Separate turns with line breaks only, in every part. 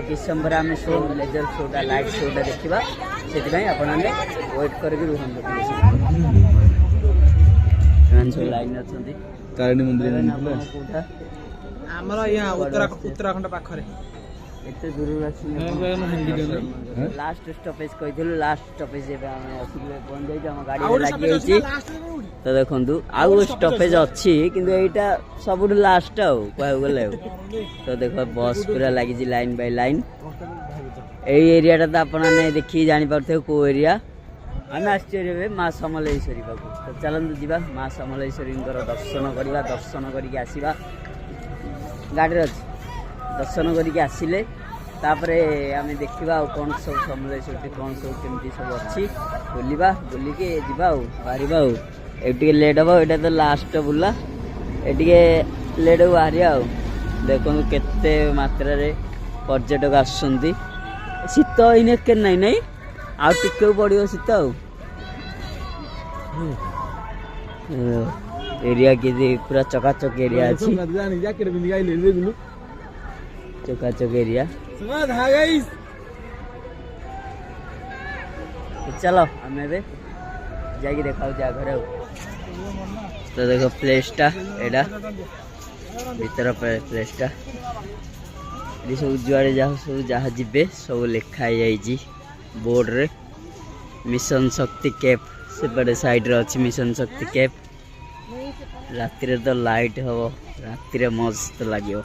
किस समय आम शो लेजर शोटा लाइट शोटा देखा से आपने वेट करके रुहतु सब लाइन अच्छा
तारिणी मंदिर
कौटा
आमर यहाँ उत्तराखंड पाखरे
एत दूर लास्ट स्टपेज कही लास्ट स्टपेज पहुंच जाइए गाड़ी लगी तो देखु आउ स्टपेज अच्छी किंतु एटा सब लास्ट कह गले तो देख बस पूरा लगी लाइन बाय लाइन यही एरिया तो आपने देखिए जापारे कौ एरिया आम आश्चर्य माँ समलेश्वरी पाक तो चलतु जी माँ समलेश्वरी दर्शन करवा दर्शन करके आसवा गाड़ी अच्छी दर्शन करके आसिले तापरे आम देखा कौन सब समलेश्वरी कौन सब केमती सब अच्छी बुलवा बुलिकी जा बाहर ये लेट हम यहाँ तो लास्ट बुला ये लेट बाहर देखो केते मात्रा पर्यटक आसुँच शीत इन के नहीं आउ टिके पड़ो शीत एरिया के पूरा चकाचक एरिया अच्छी चकाचक एरिया चलो आम जाकि देखा घर तो देखो प्लेसटा एटा भीतर प्लेसटा ये सब जुआड़े जा सब जहाँ जीवे सब लिखाई बोर्ड रे मिशन शक्ति कैप सेपटे साइड रे अच्छी मिशन शक्ति कैप राति तो लाइट हम राति मस्त लगे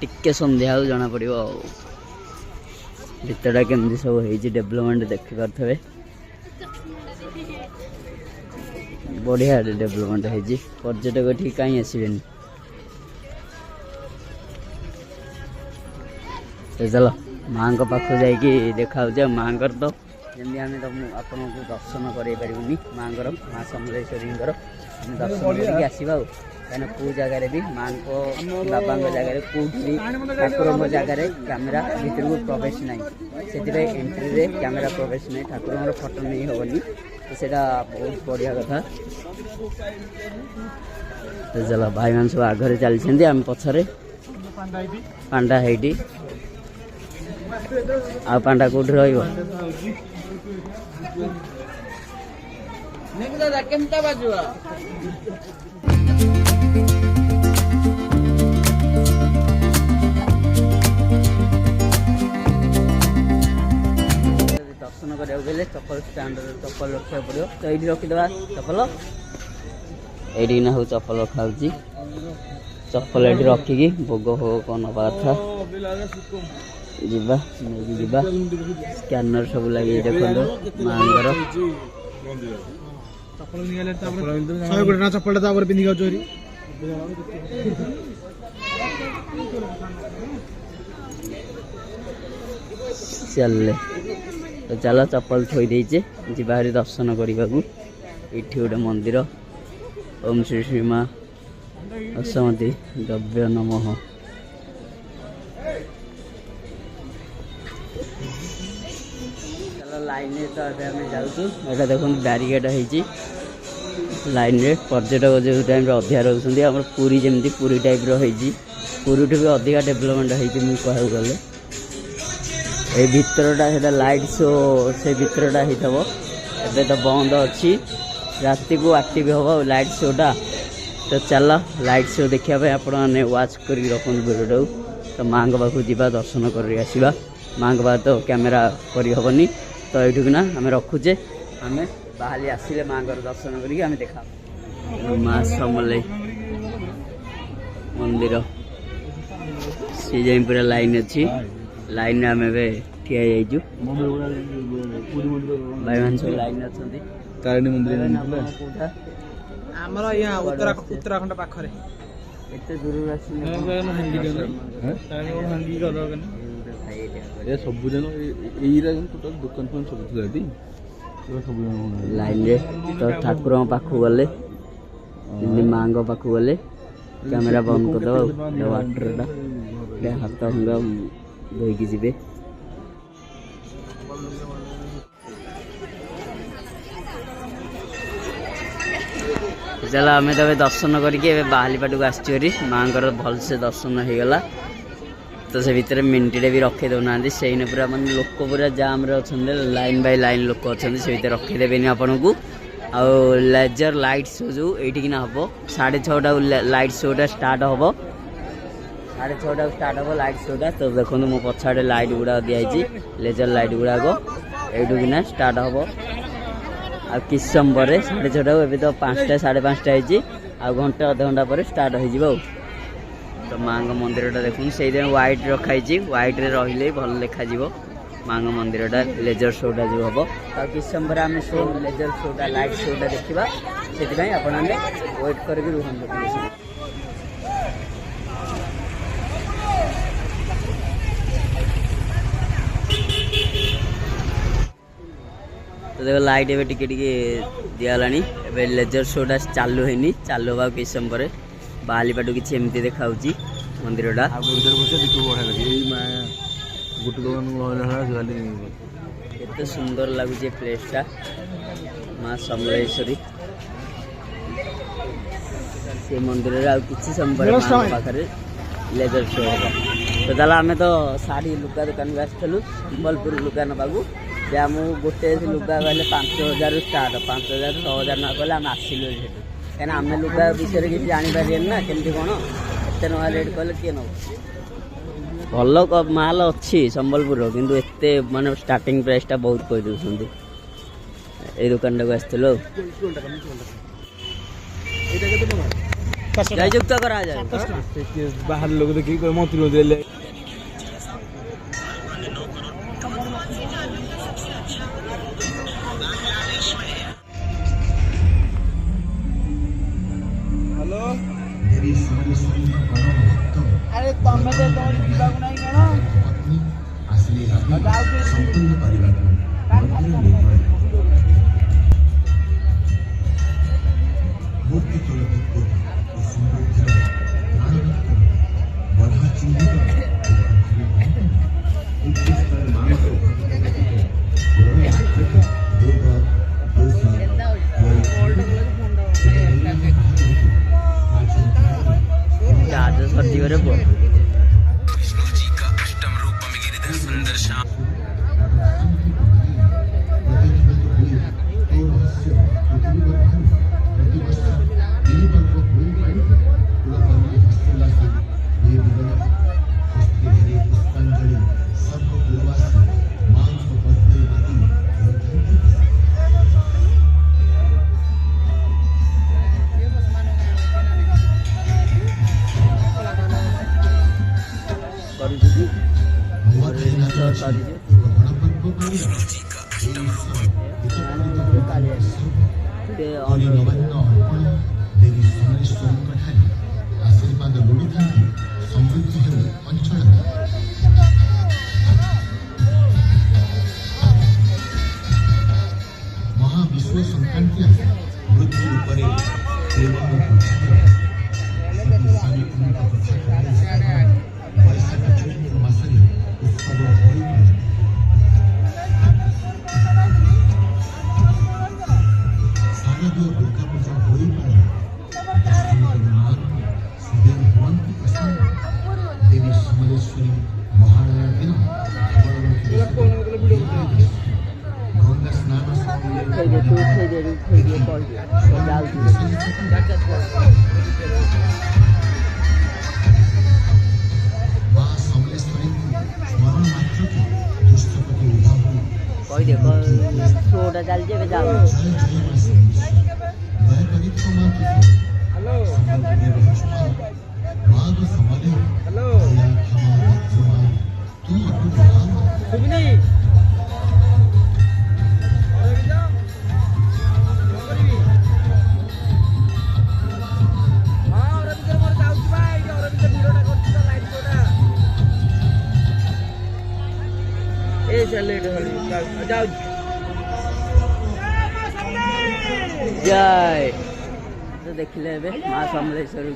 टिके संध्या जना पड़ो भीतरटा केमती सब हो डेवलपमेंट देखिपे बढ़िया डेवलपमेंट हो पर्यटक ठीक कहीं आसबे चलो माँ पाख जा देखा माँ तो जमी आम तुम आपको दर्शन कर माँ माँ समलेश्वरी दर्शन करके आसवा कहीं कौ जगार भी माँ बाबा जगार कौटी ठाकुर जगार कैमेरा भीतर को प्रवेश ना से एंट्री कैमेरा प्रवेश ना ठाकुर फोटो नहीं हेनी तो सेटा बहुत बढ़िया कथा तो चलो भाई मान सब आगे चलते आम पछरे पांडा है आ पांडा कौट रही दर्शन करा चप्पल स्टैंड चप्पल रखा पड़ो तो ये रखीद चप्पल ये ना हूँ चप्पल रखा चप्पल ये रखिकी भोग भोग कौन नवा कथा जीवा स्कैनर सब लगे देखो माँ चल तो चलो चप्पल थोई देचे जीवारी दर्शन करने को ये गोटे मंदिर ओम श्री श्री माँ असमति द्रव्य नमः लाइन तो आम जाऊँ देखो बैरिकेड होती लाइन रे पर्यटक जो टाइम अधिका रोचे आम पूरी जमी पूरी टाइप रही पूरी भी अधिका डेवलपमेंट होती कह गले ये भितरटा से लाइट शो से भितरटा होता एबे तो बंद अच्छी राति को एक्टिव हम लाइट शोटा तो चल लाइट शो देखापी आपने वाच कर रखुन वीडियो तो माँ पाक जा दर्शन कर आसवा माँ पाक तो कैमेरा करहबनी तो ये ना आम रखुचे आम बाहर आसिले माँ दर्शन करके देखा माँ समले मंदिर सी जाए पूरा लाइन अच्छी लाइन आम ठिया जाइजु भाई मान सब लाइन अच्छा
तारिणी मंदिर
आमर यहाँ उत्तराखंड पाखरे
एत दूर
सब जन टोटाल दुकान फुकान सब
लाइन रे तो ठाकुर पाख गले माँ पाख गले कैमेरा बंद करदे वाटरटा हाथ भंगा धोईकी जी चलो आम तब दर्शन करके बाहाली पाटू आसरी माँ भलसे दर्शन हो गला तो से भितर मिनिटे भी रखे दौना से पूरा मानते लोक पूरा जाम लाइन बाय लाइन लोक अच्छा से भितर रखीदेवे आपन को आउ लेजर लाइट शो जो ये हम 6:30 लाइट शोटा स्टार्ट हम 6:30 स्टार्ट हम लाइट शोटा तो देखो मो पछाड़े लाइट गुड़ा दिखाई लेजर लाइट गुड़ाक यूना स्टार्ट हम आ कि समय पर 6:30 एवं तो 5टा 5:30 होती आ घंटे अध घंटा पर स्टार्ट हो तो माँ मंदिरटा देखुन से व्हाइट रखाई व्हाइट रे रहिले भल देखा माँ मंदिरटा लेजर शोटा जो हम आ कि समय पर आम शो लेजर शोटा लाइट शोटा देखा से आपने वेट करके रुहतु। तो देखो लाइट एवं टिके दिगला लेजर शोटा चालू है चालू हाँ कि समय पर बाली पाटू कि एमती देखा मंदिरटा केते सुंदर लगुच प्लेसटा माँ समलेश्वरी से मंदिर कि समय पर पाखे लेजर शो हम तो चल आम तो शाढ़ी लुगा दुकान को आसलु संबलपुर लुगा नाकू जे आम गोटे लुगा कहले 5,000 स्टार्ट 5,000 6,000 ना कहले आम आसिलु कहीं आम लुगा विषय किसी जापर ना केमती कौन एत ना रेट कहले किए नब भल माल अच्छी संबलपुर किंतु एते माने स्टार्टिंग प्राइसटा बहुत कही दौरान ये दुकान को आसलु जययुक्त करा जाए
बाहर लोग देखिए मंत्री देले अरे तमे तो तोर जीवा को नहीं कण असली संपूर्ण परिवार मूर्ति तो बढ़ा चिन्हित
विष्णु जी का अष्टम रूप में गिरिधर सुंदर श्याम आशीर्वाद लोड़ी था समृद्धि अंचल महाविश्व संक्रांति मृत्यु वैशाख चैत्र मसरे उत्सव शारदीय दुर्गा पूजा हो देवी समलेश्वरी महालया दिन गंगा स्नान माँ समलेश्वरी स्मरण मात्र दुष्टपति
जय तो देखिले माँ समलेश्वरी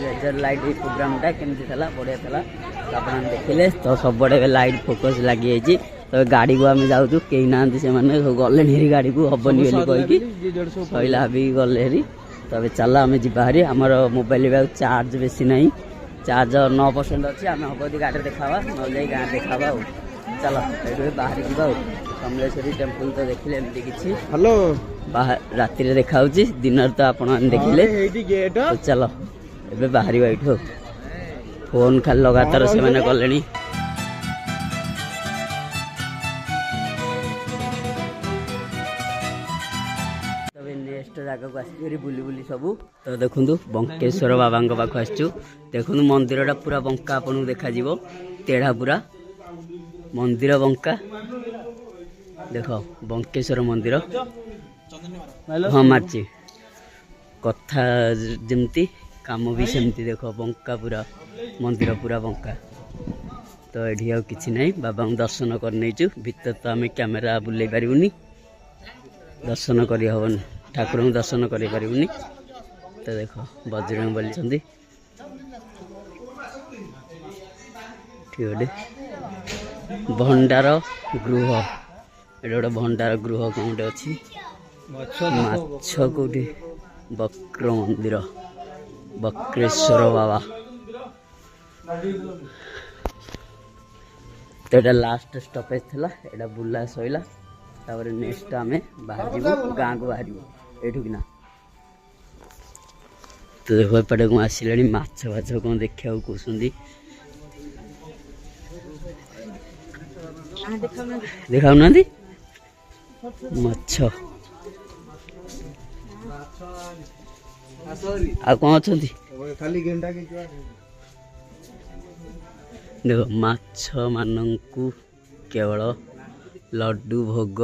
लेजर लाइट प्रोग्रामटा केमती था बढ़िया था तो आप देखिले तो सब लाइट फोकस लगी तो गाड़ी को आम जाऊँ कहीं ना से गले हेरी गाड़ी को हबनी कहीकि सैला भी गले हेरी तो अब चल आम जारी आमर मोबाइल भी चार्ज बेसी ना ଚାର୍ଜ 9% ଅଛି। ଆମେ ହବ ଯଦି ଗାଡ଼ିରେ ଦେଖାବା ନହେଲେ ଯାଇ ଗାଁରେ ଦେଖାବା ଆଉ। ଚାଲ ଏଇଠୁ ବାହାରି ଯିବା ଆଉ। ସମଲେଶ୍ୱରୀ ଟେମ୍ପଲ ତ ଦେଖିଲେ ଏମିତି କିଛି
ହ୍ୟାଲୋ
ରାତିରେ ଦେଖାଉଛି, ଦିନରେ ତ ଆପଣମାନେ ଦେଖିଲେ। ତ ଚାଲ ଏବେ ବାହାରିବା ଏଇଠୁ ଆଉ। ଫୋନ୍ ଖାଲି ଲଗାତାର ସେମାନେ କଲେଣି। ନେକ୍ସଟ ଜାଗାକୁ ଆସିକରି ବୁଲି ବୁଲି ସବୁ ତ ଦେଖନ୍ତୁ ବଙ୍କେଶ୍ୱର ବାବାଙ୍କ ପାଖକୁ ଆସିଛୁ। ଦେଖନ୍ତୁ ମନ୍ଦିରଟା ପୁରା ବଙ୍କା ଆପଣଙ୍କୁ ଦେଖାଯିବ, ତେଢ଼ା ପୁରା ମନ୍ଦିର ବଙ୍କା। ଦେଖ ବଙ୍କେଶ୍ୱର ମନ୍ଦିର, ହଁ ମାରିଛି କଥା ଯେମିତି କାମ ବି ସେମିତି। ଦେଖ ବଙ୍କା ପୁରା ମନ୍ଦିର ପୁରା ବଙ୍କା। ତ ଏଠି ଆଉ କିଛି ନାହିଁ, ବାବାଙ୍କୁ ଦର୍ଶନ କରିନେଇଛୁ। ଭିତରେ ତ ଆମେ କ୍ୟାମେରା ବୁଲେଇ ପାରିବୁନି, ଦର୍ଶନ କରିହେବନି, ଠାକୁରଙ୍କୁ ଦର୍ଶନ କରିପାରିବୁନି। ତ ଦେଖ ବଜରଙ୍ଗ ବୋଲିଛନ୍ତି ଠିକ ଅଛି। ଭଣ୍ଡାର ଗୃହ, ଏଠି ଗୋଟେ ଭଣ୍ଡାର ଗୃହ କ'ଣ ଗୋଟେ ଅଛି। ମାଛ କୋଉଠି? ବକ୍ର ମନ୍ଦିର, ବକ୍ରେଶ୍ୱର ବାବା। ତ ଏଇଟା ଲାଷ୍ଟ ଷ୍ଟପେଜ ଥିଲା, ଏଇଟା ବୁଲା ସଇଲା। ତାପରେ ନେକ୍ସଟ ଆମେ ବାହାରିଯିବୁ ଗାଁକୁ, ବାହାରିବୁ ଏଇଠୁ କିନା। ତ ଦେଖ ଏପଟେ କ'ଣ ଆସିଲାଣି, ମାଛ ଫାଛ କ'ଣ ଦେଖିବାକୁ କହୁଛନ୍ତି। ଦେଖାଉନାହାନ୍ତି ମାଛ। ଆଉ କ'ଣ ଅଛନ୍ତି ଦେଖ, ମାଛ ମାନଙ୍କୁ କେବଳ ଲଡୁ ଭୋଗ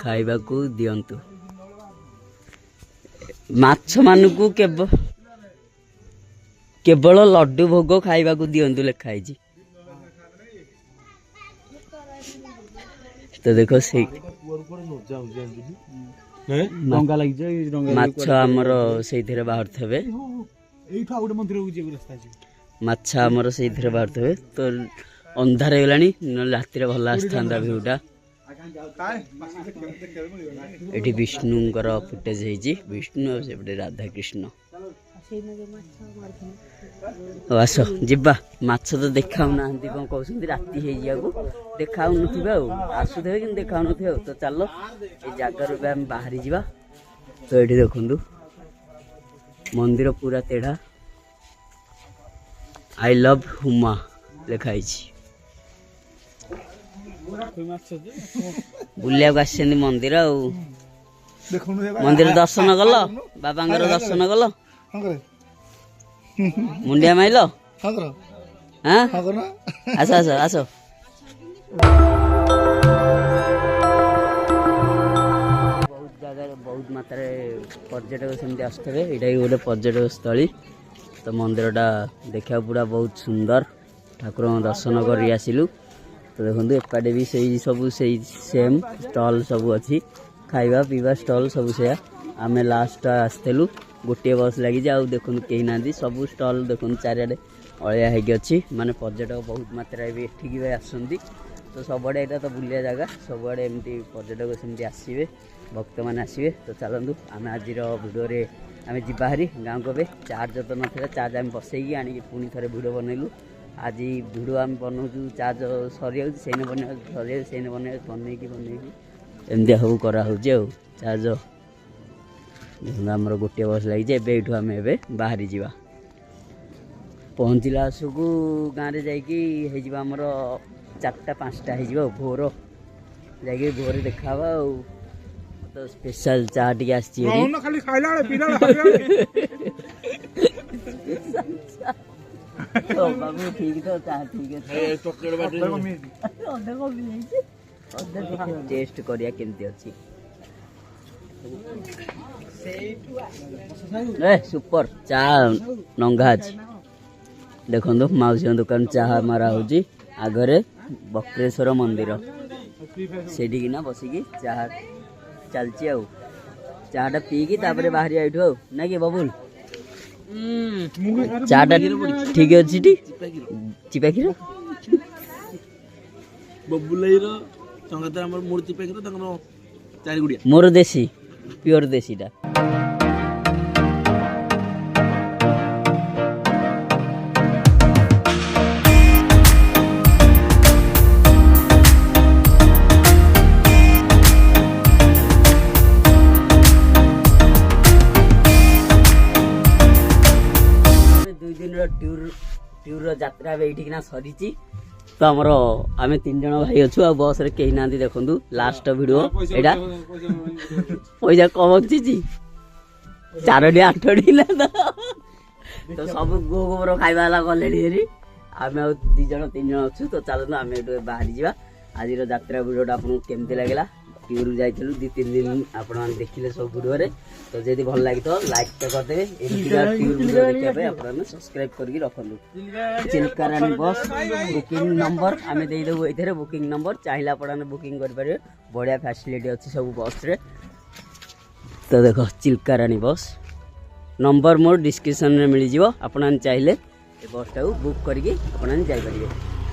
ଖାଇବାକୁ ଦିଅନ୍ତୁ। ମାଛ ମାନଙ୍କୁ କେବଳ ଲଡୁ ଭୋଗ ଖାଇବାକୁ ଦିଅନ୍ତୁ ଲେଖା ହେଇଛି। ତ ଦେଖ ସେଇ ମାଛ ଆମର ସେଇଥିରେ ବାହାରୁଥିବେ, ମାଛ ଆମର ସେଇଥିରେ ବାହାରୁଥିବେ। ତ ଅନ୍ଧାର ହେଇଗଲାଣି, ନହେଲେ ରାତିରେ ଭଲ ଆସିଥାନ୍ତା ଭିଉଟା। ଏଠି ବିଷ୍ଣୁଙ୍କର ଫୁଟେଜ ହେଇଛି, ବିଷ୍ଣୁ ଆଉ ସେପଟେ ରାଧାକୃଷ୍ଣ। ଆସ ଯିବା। ମାଛ ତ ଦେଖାଉନାହାନ୍ତି, କ'ଣ କହୁଛନ୍ତି ରାତି ହେଇଯିବାକୁ ଦେଖାଉନଥିବେ ଆଉ, ଆସୁଥିବେ କିନ୍ତୁ ଦେଖାଉନଥିବେ ଆଉ। ତ ଚାଲ ଏଇ ଜାଗାରୁ ଏବେ ଆମେ ବାହାରି ଯିବା। ତ ଏଠି ଦେଖନ୍ତୁ ମନ୍ଦିର ପୁରା ତେଢ଼ା, ଆଇ ଲଭ୍ ହୁମା ଲେଖା ହେଇଛି। ବୁଲିବାକୁ ଆସିଛନ୍ତି ମନ୍ଦିର ଆଉ। ମନ୍ଦିର ଦର୍ଶନ କଲ, ବାବାଙ୍କର ଦର୍ଶନ କଲ, ମୁଣ୍ଡିଆ ମାଇଲ। ଆସ ଆସ ଆସ। ବହୁତ ଜାଗାରେ ବହୁତ ମାତ୍ରାରେ ପର୍ଯ୍ୟଟକ ସେମିତି ଆସୁଥିବେ। ଏଇଟା ବି ଗୋଟେ ପର୍ଯ୍ୟଟକ ସ୍ଥଳୀ। ତ ମନ୍ଦିରଟା ଦେଖିବାକୁ ପୁରା ବହୁତ ସୁନ୍ଦର, ଠାକୁରଙ୍କ ଦର୍ଶନ କରି ଆସିଲୁ। ତ ଦେଖନ୍ତୁ ଏପଟେ ବି ସେଇ ସବୁ ସେଇ ସେମ୍ ଷ୍ଟଲ୍ ସବୁ ଅଛି, ଖାଇବା ପିଇବା ଷ୍ଟଲ୍ ସବୁ ସେୟା। ଆମେ ଲାଷ୍ଟ ଆସିଥିଲୁ, ଗୋଟିଏ ବସ୍ ଲାଗିଛି, ଆଉ ଦେଖନ୍ତୁ କେହି ନାହାନ୍ତି। ସବୁ ଷ୍ଟଲ୍ ଦେଖନ୍ତୁ ଚାରିଆଡ଼େ ଅଳିଆ ହେଇକି ଅଛି, ମାନେ ପର୍ଯ୍ୟଟକ ବହୁତ ମାତ୍ରାରେ ବି ଏଠିକି ବି ଆସନ୍ତି। ତ ସବୁଆଡ଼େ ଏଇଟା ତ ବୁଲିବା ଜାଗା, ସବୁଆଡ଼େ ଏମିତି ପର୍ଯ୍ୟଟକ ସେମିତି ଆସିବେ, ଭକ୍ତମାନେ ଆସିବେ। ତ ଚାଲନ୍ତୁ ଆମେ ଆଜିର ଭିଡ଼ିଓରେ ଆମେ ଯିବା ହାରି ଗାଁକୁ। ଏବେ ଚାର୍ଜ ତ ନଥିଲା, ଚାର୍ଜ ଆମେ ବସେଇକି ଆଣିକି ପୁଣି ଥରେ ଭିଡ଼ିଓ ବନେଇଲୁ। ଆଜି ଭିଡ଼ିଓ ଆମେ ବନାଉଛୁ, ଚାର୍ଜ ସରିଯାଉଛି ସେଇନେ ବନେଇବାକୁ, ସରିଯାଉଛି ସେଇନେ ବନେଇବାକୁ, ବନେଇକି ଏମିତିଆ ସବୁ କରାହେଉଛି ଆଉ। ଚାର୍ଜ ଦେଖନ୍ତୁ ଆମର ଗୋଟିଏ ବସ୍ ଲାଗିଛି। ଏବେ ଏଇଠୁ ଆମେ ଏବେ ବାହାରି ଯିବା। ପହଞ୍ଚିଲା ଆସକୁ ଗାଁରେ ଯାଇକି ହେଇଯିବ ଆମର 4ଟା 5ଟା ହେଇଯିବ ଆଉ। ଭୋର ଯାଇକି ଭୋର ଦେଖାହେବା ଆଉ। ତ ସ୍ପେଶାଲ ଚା ଟିକେ ଆସିଛି ବାବୁ, ଠିକ ତ ଚା ଠିକ ଅଛି। ଟେଷ୍ଟ କରିବା କେମିତି ଅଛି। ସୁପର ଚା ନଙ୍ଗା ଅଛି। ଦେଖନ୍ତୁ ମାଉସୀଙ୍କ ଦୋକାନ ଚାହା ମାରା ହଉଛି ଆଗରେ, ବକ୍ରେଶ୍ୱର ମନ୍ଦିର ସେଇଠିକିନା ବସିକି ଚାହା ଚାଲିଛି ଆଉ। ଚାହାଟା ପିଇକି ତାପରେ ବାହାରିବା ଏଇଠୁ ଆଉ, ନାଇଁ କି ବବୁଲ? ଚାଟା ଠିକ ଅଛି ଟି? ଚିପା କ୍ଷୀର ମୋର ଦେଶୀ, ପିଓର ଦେଶୀଟା। ଯାତ୍ରା ଏବେ ଏଇଠିକିନା ସରିଛି। ତ ଆମର ଆମେ 3 ଜଣ ଭାଇ ଅଛୁ ଆଉ ବସରେ କେହି ନାହାନ୍ତି। ଦେଖନ୍ତୁ ଲାଷ୍ଟ ଭିଡ଼ିଓ ଏଇଟା। ପଇସା କମ ଅଛି 4ଟି 8ଟି ନା ତ ସବୁ ଗୋବର ଖାଇବା ହେଲା ଗଲେଣି ହେରି। ଆମେ ଆଉ 2 ଜଣ 3 ଜଣ ଅଛୁ। ତ ଚାଲନ୍ତୁ ଆମେ ଏଠୁ ବାହାରି ଯିବା। ଆଜିର ଯାତ୍ରା ଭିଡ଼ିଓଟା ଆପଣଙ୍କୁ କେମିତି ଲାଗିଲା? ଟୁରକୁ ଯାଇଥିଲୁ 2-3 ଦିନ ଆପଣମାନେ ଦେଖିଲେ ସବୁ ଭିଡ଼ିଓରେ। ତ ଯଦି ଭଲ ଲାଗିଥିବ ଲାଇକ୍ ତ କରିଦେବେ। ଏମିତିକା ଟୁର ଭିଡ଼ିଓ ଦେଖିବା ପାଇଁ ଆପଣମାନେ ସବସ୍କ୍ରାଇବ୍ କରିକି ରଖନ୍ତୁ। ଚିଲ୍କା ରାଣୀ ବସ୍ ବୁକିଂ ନମ୍ବର ଆମେ ଦେଇଦେବୁ ଏଇଥିରେ ବୁକିଂ ନମ୍ବର। ଚାହିଁଲେ ଆପଣମାନେ ବୁକିଂ କରିପାରିବେ। ବଢ଼ିଆ ଫ୍ୟାସିଲିଟି ଅଛି ସବୁ ବସ୍ରେ। ତ ଦେଖ ଚିଲ୍କା ରାଣୀ ବସ୍ ନମ୍ବର ମୋର ଡିସ୍କ୍ରିପ୍ସନରେ ମିଳିଯିବ। ଆପଣମାନେ ଚାହିଁଲେ ଏ ବସ୍ଟାକୁ ବୁକ୍ କରିକି ଆପଣମାନେ ଯାଇପାରିବେ।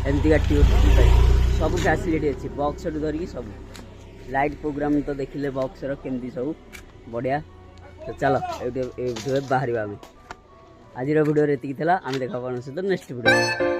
ଏମିତିକା ଟୁର୍ ପାଇଁ ସବୁ ଫ୍ୟାସିଲିଟି ଅଛି ବକ୍ସଠୁ ଧରିକି ସବୁ। ଲାଇଟ୍ ପ୍ରୋଗ୍ରାମ ତ ଦେଖିଲେ ବକ୍ସର କେମିତି ସବୁ ବଢ଼ିଆ। ତ ଚାଲ ଏଇଠି ବାହାରିବା ଆମେ। ଆଜିର ଭିଡ଼ିଓରେ ଏତିକି ଥିଲା। ଆମେ ଦେଖା ଆପଣଙ୍କ ସହିତ ନେକ୍ସଟ ଭିଡ଼ିଓ।